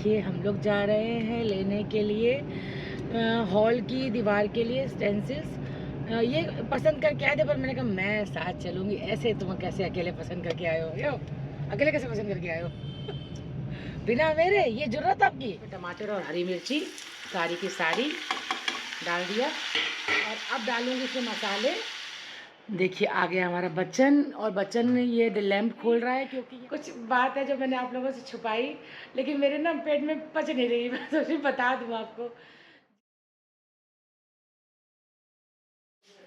देखिए हम लोग जा रहे हैं लेने के लिए हॉल की दीवार के लिए स्टेंसिल्स। ये पसंद करके आए थे पर मैंने कहा मैं साथ चलूँगी। ऐसे तुम कैसे अकेले पसंद करके आए हो? यो अकेले कैसे पसंद करके आए हो? बिना मेरे ये जरूरत आपकी? टमाटर और हरी मिर्ची सारी की सारी डाल दिया और अब डालूंगी इसमें मसाले। देखिए आ गया हमारा बच्चन, और बच्चन ये लैंप खोल रहा है क्योंकि कुछ बात है जो मैंने आप लोगों से छुपाई, लेकिन मेरे ना पेट में पच नहीं रही। मैं सोची बता दूँ आपको।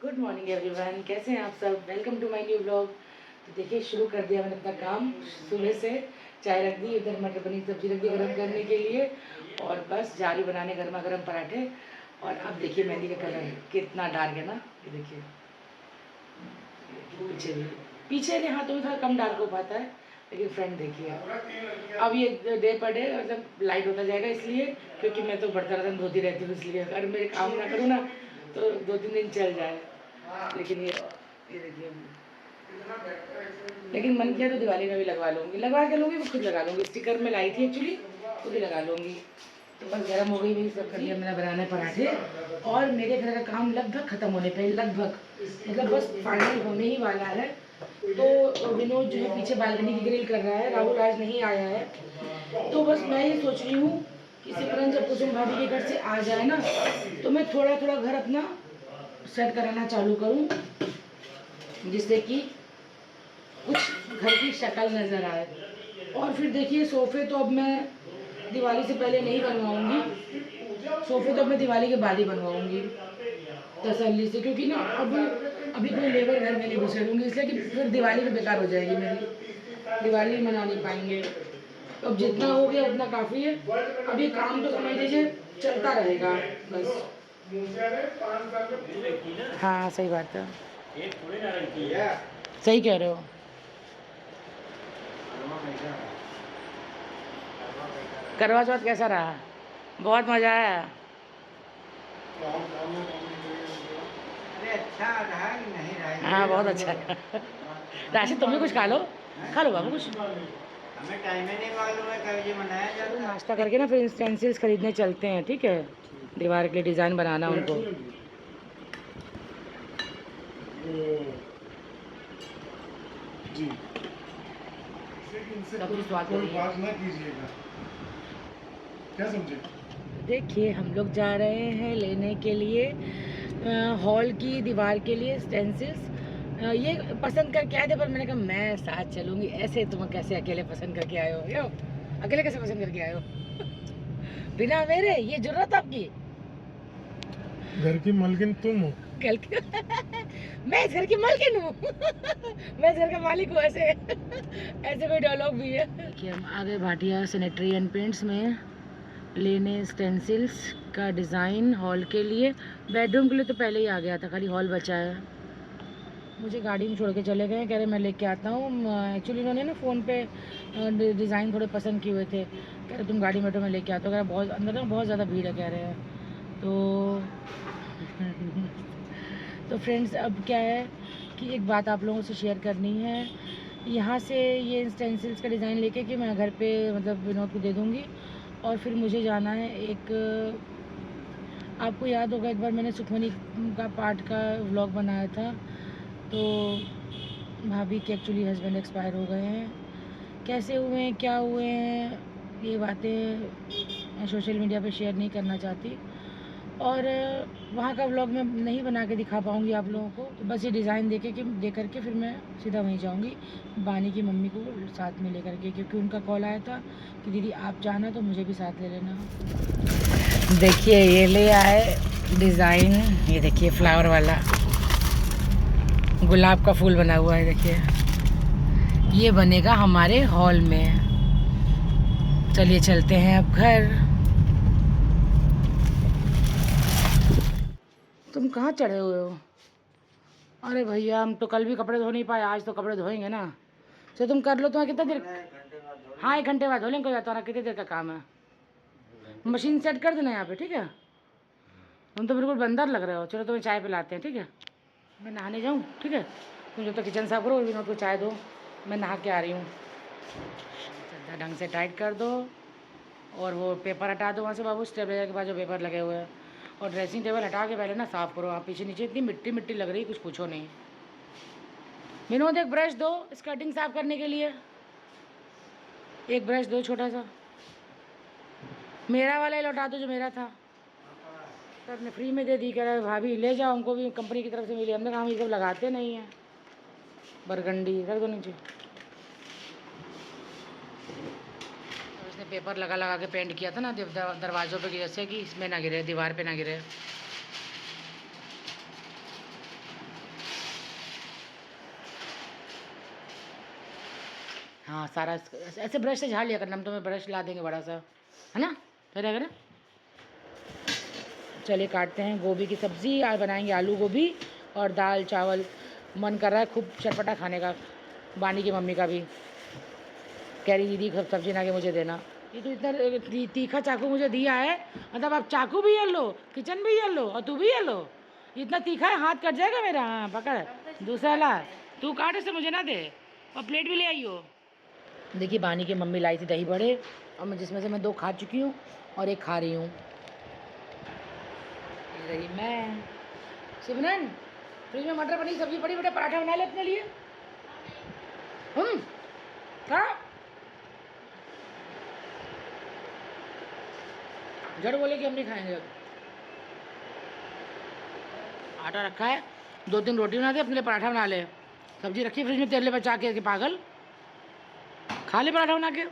गुड मॉर्निंग एवरीवन, कैसे हैं आप सब? Welcome to my new blog. तो देखिए शुरू कर दिया मैंने अपना काम सुबह से। चाय रख दी, इधर मटर पनीर सब्जी रख दी गर्म करने के लिए, और बस जा रही बनाने गर्मा गर्म पराठे। और अब देखिए मेहंदी का कलर कितना डार्क है ना, ये देखिए पीछे भी, पीछे ने हाथों में थोड़ा कम डार्क हो पाता है, लेकिन फ्रंट देखिए अब ये डे पर डे मतलब लाइट होता जाएगा, इसलिए क्योंकि मैं तो बर्तन धोती रहती हूँ, इसलिए अगर मैं काम ना करूँ ना तो 2-3 दिन चल जाए। लेकिन ये देखिए, लेकिन मन किया तो दिवाली में भी लगवा लूँगी, लगवा के लूँगी, मैं खुद लगा लूँगी। स्टिकर में लाई थी एक्चुअली, खुद ही लगा लूँगी। तो बस गर्म हो गई, वही सब कर लिया मैंने बनाने पराठे, और मेरे घर का काम लगभग ख़त्म होने पे, लगभग मतलब बस फाइनल होने ही वाला है। तो विनोद जो है पीछे बालकनी की ग्रिल कर रहा है, राहुल आज नहीं आया है। तो बस मैं ये सोच रही हूँ कि सिमरन जब कुसुम भाभी के घर से आ जाए ना, तो मैं थोड़ा थोड़ा घर अपना सेट कराना चालू करूँ, जिससे कि कुछ घर की शक्ल नज़र आए। और फिर देखिए सोफ़े तो अब मैं दिवाली से पहले नहीं बनवाऊँगी, सोफ़े तो अब मैं दिवाली के बाद ही बनवाऊँगी तसल्ली से, क्योंकि ना अब अभी कोई लेबर घर में नहीं घुसेड़ूँगी, इसलिए कि फिर दिवाली भी बेकार हो जाएगी मेरी, दिवाली मना नहीं पाएंगे। तो अब जितना हो गया उतना काफ़ी है। अब ये काम तो समझ लीजिए चलता रहेगा बस। हाँ सही बात है, सही कह रहे हो। करवा चौथ कैसा रहा? बहुत मज़ा आया। अरे अच्छा रहा कि नहीं रहा? हाँ बहुत अच्छा रहा। राशिद तुम भी कुछ खा लो, खा लो बाबू कुछ। हमें टाइम ही नहीं मालूम है कब ये मनाया तो जाता है। नाश्ता करके ना फिर इंस्टेंसिल्स खरीदने चलते हैं, ठीक है? दीवार के लिए डिज़ाइन बनाना उनको। जी, इनसे कोई बात ना कीजिएगा, क्या समझे? देखिए हम लोग जा रहे हैं लेने के लिए हॉल की दीवार के लिए स्टेंसिल्स। ये पसंद करके आए थे पर मैंने कहा मैं साथ चलूँगी। ऐसे तुम कैसे अकेले पसंद करके आए हो? यो अकेले कैसे पसंद करके आए हो? बिना मेरे ये जरूरत आपकी? घर की मालकिन तुम हो। कल मैं इस घर की मालकिन हूँ। मैं इस घर का मालिक हूँ, ऐसे ऐसे कोई डायलॉग भी है? देखिए हम आ गए भाटिया सैनिटरी एंड पेंट्स में लेने स्टेंसिल्स का डिज़ाइन हॉल के लिए। बेडरूम के लिए तो पहले ही आ गया था, खाली हॉल बचा है। मुझे गाड़ी में छोड़ के चले गए, कह रहे मैं लेके आता हूँ। एक्चुअली उन्होंने ना फ़ोन पे डिज़ाइन थोड़े पसंद किए हुए थे, कह रहे तुम गाड़ी में बैठो मैं लेके आता हूँ। कह रहे बहुत अंदर ना बहुत ज़्यादा भीड़ है कह रहे हैं। तो तो फ्रेंड्स अब क्या है कि एक बात आप लोगों से शेयर करनी है। यहाँ से ये स्टेंसिल्स का डिज़ाइन लेके कि मैं घर पे मतलब विनोद को दे दूँगी, और फिर मुझे जाना है एक, आपको याद होगा एक बार मैंने सुखमनी का पाठ का व्लॉग बनाया था, तो भाभी के एक्चुअली हस्बैंड एक्सपायर हो गए हैं। कैसे हुए हैं, क्या हुए हैं, ये बातें मैं सोशल मीडिया पे शेयर नहीं करना चाहती, और वहाँ का व्लॉग मैं नहीं बना के दिखा पाऊँगी आप लोगों को। तो बस ये डिज़ाइन दे करके फिर मैं सीधा वहीं जाऊँगी बानी की मम्मी को साथ में लेकर के, क्योंकि उनका कॉल आया था कि दीदी आप जाना तो मुझे भी साथ ले लेना। देखिए ये ले आए डिज़ाइन, ये देखिए फ्लावर वाला गुलाब का फूल बना हुआ है। देखिए ये बनेगा हमारे हॉल में। चलिए चलते हैं अब घर। तुम कहाँ चढ़े हुए हो? अरे भैया हम तो कल भी कपड़े धो नहीं पाए, आज तो कपड़े धोएंगे ना। चलो तुम कर लो, तुम्हारा कितना देर? हाँ 1 घंटे बाद धो लेंगे, तुम्हारा कितनी देर का काम है? मशीन सेट कर देना यहाँ पे, ठीक है? तुम तो बिल्कुल बंदर लग रहे हो। चलो तुम्हें चाय पिलाते हैं, ठीक है? मैं नहाने जाऊँ, ठीक है? तुम जब तक किचन साफ करो विनोद को चाय दो, मैं नहा के आ रही हूँ। चद्दर ढंग से टाइट कर दो, और वो पेपर हटा दो वहाँ से बाबू, स्टेबलाइजर के पास जो पेपर लगे हुए हैं। और ड्रेसिंग टेबल हटा के पहले ना साफ़ करो। आप पीछे नीचे इतनी मिट्टी मिट्टी लग रही, कुछ पूछो नहीं। विनोद एक ब्रश दो स्कर्टिंग साफ़ करने के लिए, एक ब्रश दो छोटा सा। मेरा वाला ही लौटा दो जो मेरा था, तो अपने फ्री में दे दी। कह रहा भाभी ले जाओ, हमको भी कंपनी की तरफ से मिली। हमने कहा हम ये सब लगाते नहीं हैं। बरगंडी रख दो नीचे। और इसने पेपर लगा लगा के पेंट किया था ना दरवाज़ों पे, जैसे कि इसमें ना गिरे, दीवार पे ना गिरे। हाँ सारा ऐसे ब्रश से झाड़ लिया करना, हम तुम्हें ब्रश ला देंगे बड़ा सा, है ना? फिर अगर चलिए काटते हैं गोभी की सब्ज़ी। आज बनाएंगे आलू गोभी और दाल चावल। मन कर रहा है खूब चटपटा खाने का। बानी की मम्मी का भी कह रही दीदी सब्ज़ी ना के मुझे देना। ये तो इतना तीखा चाकू मुझे दिया है, मतलब आप चाकू भी ये लो, किचन भी ये लो और तू भी ये लो। इतना तीखा है हाथ कट जाएगा मेरा। हाँ पकड़, दूसरा ला, तू काट इसे, मुझे ना दे। और प्लेट भी ले आई हो। देखिए बानी की मम्मी लाई थी दही बड़े, और मैं जिसमें से मैं 2 खा चुकी हूँ और 1 खा रही हूँ। रही मैं। सिमरन फ्रिज में मटर पनीर सब्जी पड़ी, बेटा पराठा बना ले अपने लिए। क्या जड़ बोले कि हम नहीं खाएंगे। आटा रखा है, 2-3 रोटी बना दे, अपने लिए पराठा बना ले। सब्जी रखी फ्रिज में तेल बचा के पागल, खा ले पराठा बना के।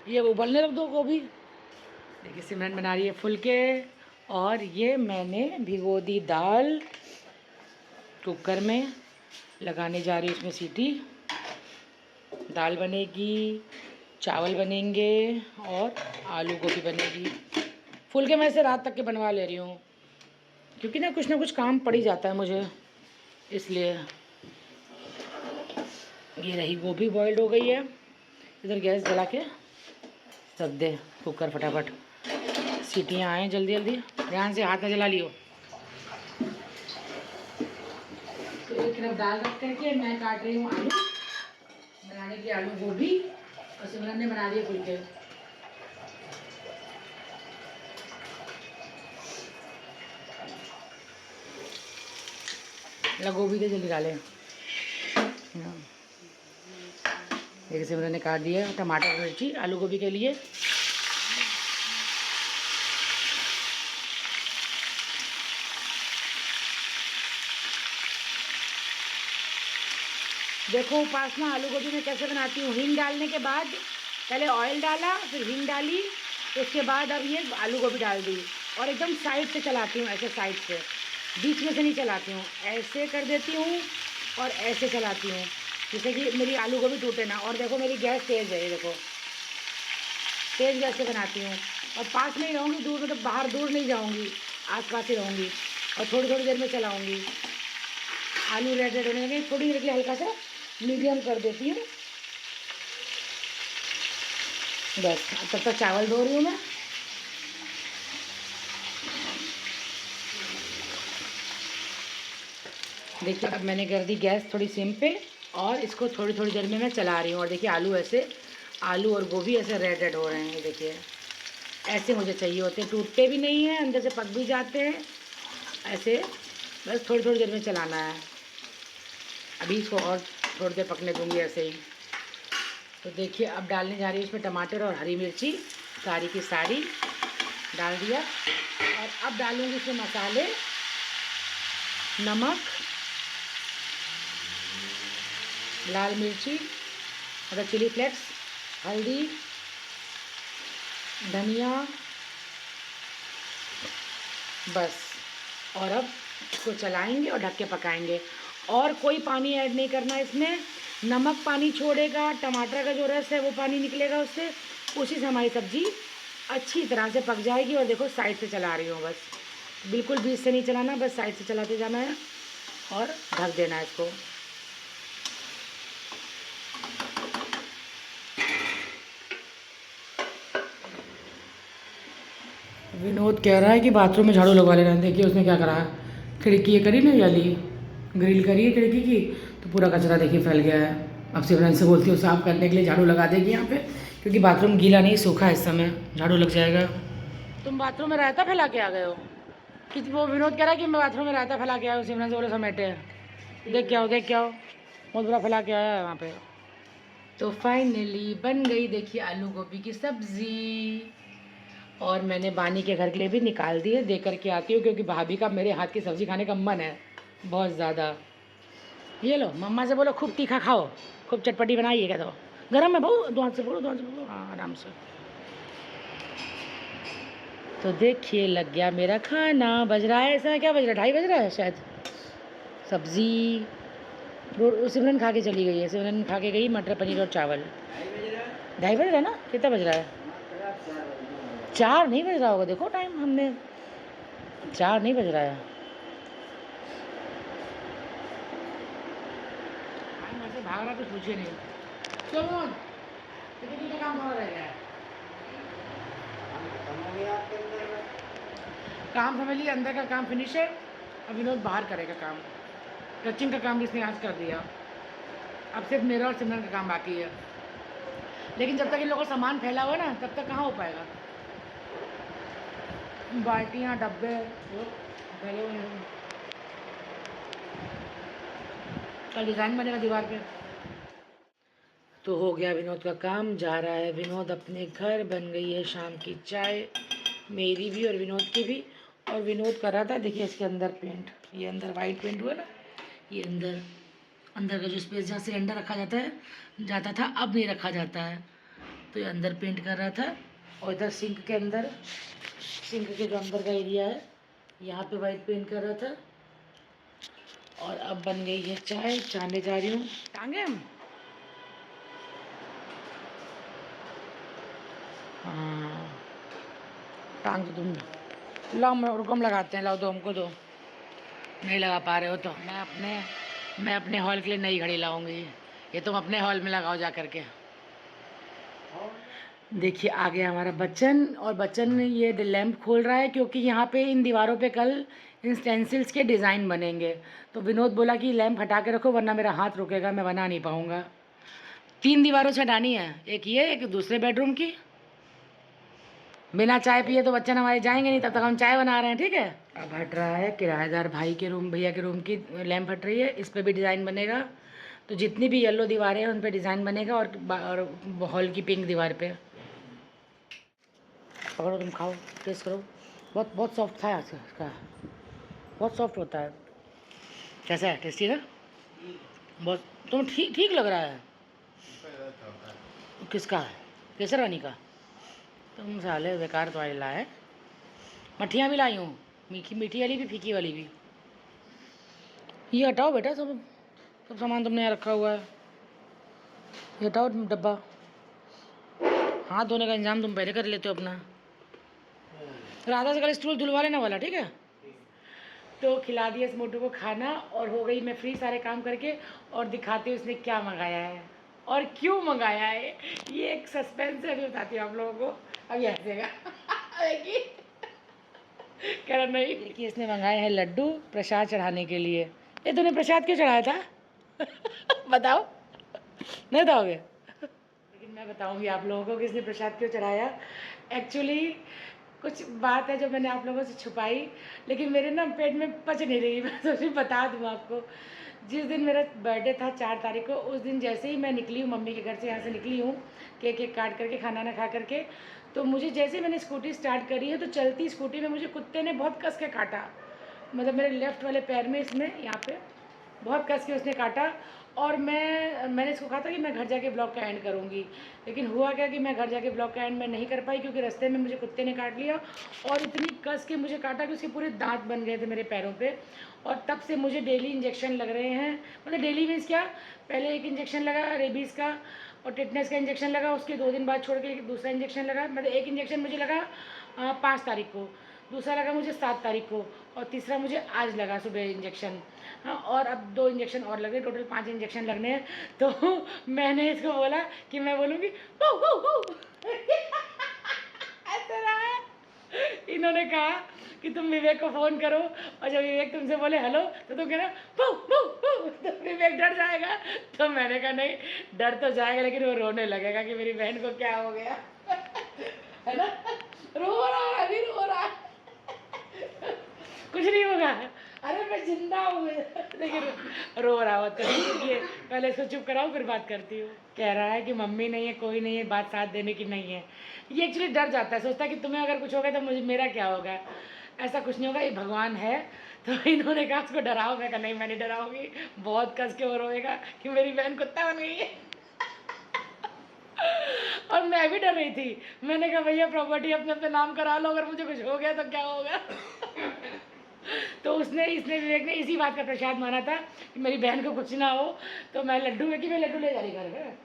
ये उबलने रख दो गोभी। देखिए सिमरन बना रही है फुलके, और ये मैंने भिगो दी दाल कुकर में, लगाने जा रही हूँ इसमें सीटी। दाल बनेगी, चावल बनेंगे और आलू गोभी बनेगी। फुलके मैं इसे रात तक के बनवा ले रही हूँ, क्योंकि ना कुछ काम पड़ ही जाता है मुझे, इसलिए। ये रही गोभी बॉइल्ड हो गई है। इधर गैस जला के रख दे कुकर, फटाफट सीटियाँ आएँ जल्दी जल्दी। ध्यान से हाथ में जला लियो। तो एक तरफ दाल रख करके मैं काट रही हूँ आलू बनाने की, आलू गोभी, और सिमरन ने बना दिए फुलके। गोभी दे जल्दी डालें। एक सिमरन ने काट दिया टमाटर मिर्ची आलू गोभी के लिए। देखो उपासना आलू गोभी में कैसे बनाती हूँ। हींग डालने के बाद पहले ऑयल डाला, फिर हींग डाली, उसके बाद अब ये आलू गोभी डाल दी, और एकदम साइड से चलाती हूँ, ऐसे साइड से, बीच में से नहीं चलाती हूँ। ऐसे कर देती हूँ और ऐसे चलाती हूँ, जिससे कि मेरी आलू गोभी टूटे ना। और देखो मेरी गैस तेज़ है, ये देखो तेज़ गैस से बनाती हूँ। और पास में ही रहूँगी, दूर मतलब बाहर दूर नहीं जाऊँगी, आस पास ही रहूँगी। और थोड़ी थोड़ी देर में चलाऊँगी। आलू रेड रेड होने लगे, थोड़ी देर के लिए हल्का सा मीडियम कर देती हूँ बस। तब तक चावल धो रही हूँ मैं। देखिए अब मैंने कर दी गैस थोड़ी सिम पे, और इसको थोड़ी थोड़ी देर में मैं चला रही हूँ। और देखिए आलू ऐसे, आलू और गोभी ऐसे रेड रेड हो रहे हैं। ये देखिए ऐसे मुझे चाहिए होते हैं, टूटते भी नहीं हैं, अंदर से पक भी जाते हैं। ऐसे बस थोड़ी थोड़ी देर में चलाना है। अभी इसको और थोड़ी देर पकने दूँगी ऐसे ही। तो देखिए अब डालने जा रही हूँ इसमें टमाटर और हरी मिर्ची, सारी की सारी डाल दिया। और अब डालूँगी इसमें मसाले, नमक, लाल मिर्ची, मतलब चिली फ्लेक्स, हल्दी, धनिया, बस। और अब इसको चलाएंगे और ढक के पकाएंगे। और कोई पानी ऐड नहीं करना इसमें। नमक पानी छोड़ेगा, टमाटर का जो रस है वो पानी निकलेगा उससे, उसी से हमारी सब्ज़ी अच्छी तरह से पक जाएगी। और देखो साइड से चला रही हूँ बस, बिल्कुल बीच से नहीं चलाना, बस साइड से चलाते जाना है और ढक देना है इसको। विनोद कह रहा है कि बाथरूम में झाड़ू लगवा लेना। देखिए उसने क्या करा है, खिड़की ये करी ना, वाली ग्रिल करी है खिड़की की, तो पूरा कचरा देखिए फैल गया है। अब सिमरन से बोलती हूँ साफ़ करने के लिए झाड़ू लगा देगी यहाँ पे, क्योंकि बाथरूम गीला नहीं सूखा है इस समय, झाड़ू लग जाएगा। तुम बाथरूम में रायता फैला के आ गए हो कि वो विनोद कह रहा है कि मैं बाथरूम में रायता फैला के आया हूँ, सिमरन से बोले समेटे। देख के आओ देख के आओ, बहुत बुरा फैला के आया है वहाँ पे। तो फाइनली बन गई देखिए आलू गोभी की सब्ज़ी, और मैंने बानी के घर के लिए भी निकाल दी है, दे करके आती हूँ क्योंकि भाभी का मेरे हाथ की सब्ज़ी खाने का मन है बहुत ज़्यादा। ये लो मम्मा से बोलो खूब तीखा खाओ, खूब चटपटी बनाइए क्या तो गरम है बहु, दो हाथ से बोलो, दो हाथ से बोलो, हाँ आराम से। तो देखिए लग गया मेरा खाना, बज रहा है इस समय, क्या बज रहा है, 2:30 बज रहा है शायद। सब्ज़ी सिमरन खा के चली गई है, सिमरन खा के गई मटर पनीर और चावल। 2:30 बज रहा है ना, कितना बज रहा है, 4 नहीं बज रहा होगा, देखो टाइम हमने, 4 नहीं बज रहा है। टाइम ऐसे भाग रहा कुछ पूछे नहीं। क्यों मोहन, कितने काम हो रहा है, काम फैमिली अंदर का काम फिनिश है, अब विनोद बाहर करेगा काम। टचिंग का काम भी इसने आज कर दिया, अब सिर्फ मेरा और सिमरन का काम बाकी है। लेकिन जब तक इन लोगों का सामान फैला हुआ ना तब तक कहाँ हो पाएगा। बाल्टियाँ डब्बे फैले हुए हैं, कल डिज़ाइन बनेगा दीवार पे। तो हो गया विनोद का काम, जा रहा है विनोद अपने घर, बन गई है शाम की चाय मेरी भी और विनोद की भी। और विनोद कर रहा था, देखिए इसके अंदर पेंट, ये अंदर वाइट पेंट हुआ ना, ये अंदर अंदर का जो स्पेस जहाँ सिलेंडर रखा जाता था अब नहीं रखा जाता है, तो ये अंदर पेंट कर रहा था। और इधर सिंक के अंदर, सिंक के जो अंदर का एरिया है यहाँ पे वाइट पेंट कर रहा था। और अब बन गई है चाय, चाहने जा रही हूँ टांगे हम, हाँ टांग तो तुम लाओ, मैं रुकम लगाते हैं, लाओ दो हमको दो, नहीं लगा पा रहे हो तो मैं अपने हॉल के लिए नई घड़ी लाऊंगी, ये तुम अपने हॉल में लगाओ जा करके। देखिए आ गया हमारा बच्चन, और बच्चन ये लैंप खोल रहा है क्योंकि यहाँ पे इन दीवारों पे कल इन स्टेंसिल्स के डिज़ाइन बनेंगे। तो विनोद बोला कि लैंप हटा के रखो वरना मेरा हाथ रुकेगा, मैं बना नहीं पाऊँगा। 3 दीवारों से हटानी है, एक ये एक दूसरे बेडरूम की। बिना चाय पिए तो बच्चन हमारे जाएंगे नहीं, तब तक हम चाय बना रहे हैं, ठीक है। अब हट रहा है किराएदार भाई के रूम, भैया के रूम की लैंप हट रही है, इस पर भी डिज़ाइन बनेगा। तो जितनी भी येलो दीवारें हैं उन पर डिज़ाइन बनेगा, और हॉल की पिंक दीवार पे। पकड़ो तुम खाओ, टेस्ट करो, बहुत बहुत सॉफ्ट था इसका, बहुत सॉफ्ट होता है। कैसा है, टेस्टी ना, बहुत। तुम ठीक ठीक लग रहा है। किसका, केसर रानी का, तुम साले बेकार तो वाली लाए। मठियाँ भी लाई हूँ, मीठी मीठी वाली भी फीकी वाली भी। ये हटाओ बेटा, सब सब सामान तुमने यहाँ रखा हुआ है, ये हटाओ डब्बा। हाथ धोने का इंतजाम तुम पहले कर लेते हो अपना। राधा से कल स्टूल धुलवा लेना वाला, ठीक है। तो खिला दिया इस मोटू को खाना, और हो गई मैं फ्री सारे काम करके। और दिखाती हूँ इसने क्या मंगाया है और क्यों मंगाया है, ये एक सस्पेंस है, बताती हूँ आप लोगों को। अब ये हंसेगा कह रहा नहीं। देखिए इसने मंगाए हैं लड्डू प्रसाद चढ़ाने के लिए। ये तूने प्रसाद क्यों चढ़ाया था बताओ, नहीं बताओगे? लेकिन मैं बताऊंगी आप लोगों को कि इसने प्रसाद क्यों चढ़ाया। एक्चुअली कुछ बात है जो मैंने आप लोगों से छुपाई, लेकिन मेरे ना पेट में पच नहीं रही, मैं सोची बता दूँ आपको। जिस दिन मेरा बर्थडे था 4 तारीख को, उस दिन जैसे ही मैं निकली हूँ मम्मी के घर से, यहाँ से निकली हूँ केक केक काट करके खाना ना खा करके, तो मुझे जैसे मैंने स्कूटी स्टार्ट करी है तो चलती स्कूटी में मुझे कुत्ते ने बहुत कस के काटा, मतलब मेरे लेफ़्ट वाले पैर में, इसमें यहाँ पे बहुत कस के उसने काटा। और मैंने इसको कहा था कि मैं घर जाके ब्लॉग का एंड करूँगी, लेकिन हुआ क्या कि मैं घर जाके ब्लॉग का एंड में नहीं कर पाई, क्योंकि रास्ते में मुझे कुत्ते ने काट लिया और इतनी कस के मुझे काटा कि उसके पूरे दांत बन गए थे मेरे पैरों पे। और तब से मुझे डेली इंजेक्शन लग रहे हैं, मतलब डेली मीन्स क्या, पहले एक इंजेक्शन लगा रेबीज़ का और टिटनेस का इंजेक्शन लगा, उसके 2 दिन बाद छोड़ के दूसरा इंजेक्शन लगा। मतलब एक इंजेक्शन मुझे लगा 5 तारीख को, दूसरा लगा मुझे 7 तारीख को, और तीसरा मुझे आज लगा सुबह इंजेक्शन। हाँ, और अब 2 इंजेक्शन और लग रहे, टोटल 5 इंजेक्शन लगने हैं। तो मैंने इसको बोला कि मैं बोलूँगी ऐसा रहा है, इन्होंने कहा कि तुम विवेक को फ़ोन करो और जब विवेक तुमसे बोले हेलो तो तुम कहना पू पू पू, तो विवेक डर जाएगा। तो मैंने कहा नहीं, डर तो जाएगा लेकिन वो रोने लगेगा कि मेरी बहन को क्या हो गया। है ना, रो रहा है, अभी रो रहा है। कुछ नहीं होगा, अरे मैं जिंदा हूँ, लेकिन रो रहा हो तो ये पहले इसको चुप कराओ फिर बात करती हूँ। कह रहा है कि मम्मी नहीं है, कोई नहीं है, बात साथ देने की नहीं है। ये एक्चुअली डर जाता है, सोचता है कि तुम्हें अगर कुछ हो गया तो मुझे मेरा क्या होगा। ऐसा कुछ नहीं होगा, ये भगवान है। तो इन्होंने कहा उसको डराओ, मैं कहा नहीं मैं नहीं डराऊंगी, बहुत कस के वो रोएगा कि मेरी बहन कुत्ता बन गई है। और मैं भी डर रही थी, मैंने कहा भैया प्रॉपर्टी अपने अपने नाम करा लो, अगर मुझे कुछ हो गया तो क्या होगा। तो इसने विवेक ने इसी बात का प्रसाद माना था कि मेरी बहन को कुछ ना हो। तो मैं लड्डू है कि मैं लड्डू ले जा रही घर में।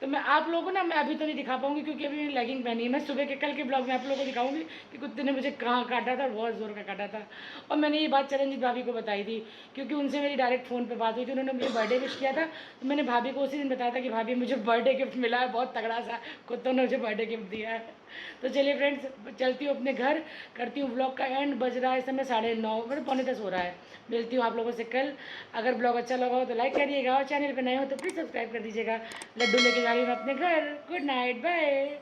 तो मैं आप लोगों को ना, मैं अभी तो नहीं दिखा पाऊंगी क्योंकि अभी मैंने लेगिंग पहनी है। मैं सुबह के कल के ब्लॉग में आप लोगों को दिखाऊंगी कि कुत्ते ने मुझे कहाँ काटा था, बहुत ज़ोर का काटा था। और मैंने ये बात चरणजीत भाभी को बताई थी क्योंकि उनसे मेरी डायरेक्ट फ़ोन पे बात हुई थी। उन्होंने मुझे बर्थडे विश किया था, तो मैंने भाभी को उसी दिन बताया था कि भाभी मुझे बर्थडे गिफ्ट मिला है, बहुत तगड़ा सा कुत्तों ने मुझे बर्थडे गिफ्ट दिया है। तो चलिए फ्रेंड्स, चलती हूँ अपने घर, करती हूँ ब्लॉग का एंड। बज रहा है इस समय 9:30, मतलब 9:45 हो रहा है। मिलती हूँ आप लोगों से कल। अगर ब्लॉग अच्छा लगा हो तो लाइक करिएगा और चैनल पर नए हो तो प्लीज़ सब्सक्राइब कर दीजिएगा। लड्डू लेके जा रही हूँ मैं अपने घर। Good night, bye.